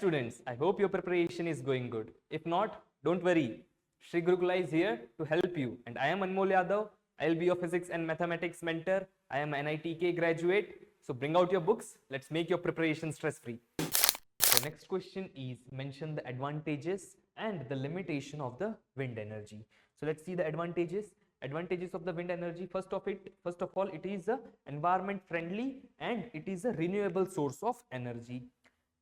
students, I hope your preparation is going good. If not, don't worry. Sri Gurukula is here to help you. And I am Anmol Yadav. I will be your physics and mathematics mentor. I am an NEET graduate. So bring out your books. Let's make your preparation stress-free. So next question is, mention the advantages and the limitation of the wind energy. So let's see the advantages. Advantages of the wind energy. First of all, it is a environment friendly and it is a renewable source of energy.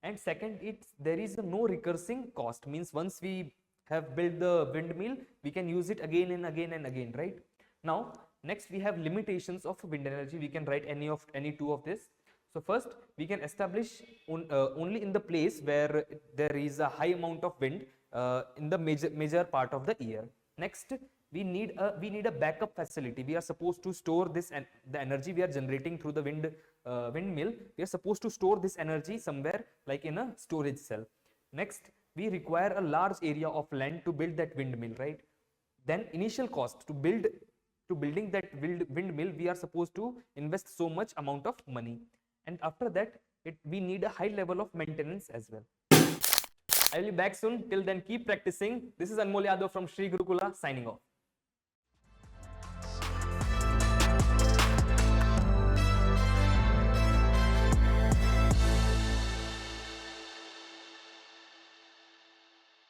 And second, there is no recurring cost. Means once we have built the windmill, we can use it again and again and again, right? Now, next we have limitations of wind energy. We can write any two of this. So first, we can establish only in the place where there is a high amount of wind in the major part of the year. Next, we need a backup facility. We are supposed to store this, and the energy we are generating through the windmill, we are supposed to store this energy somewhere like in a storage cell. Next, we require a large area of land to build that windmill, right? Then initial cost to building that windmill, we are supposed to invest so much amount of money, and after that we need a high level of maintenance as well. I will be back soon. Till then, keep practicing. This is Anmol Yadav from Sri Gurukula signing off.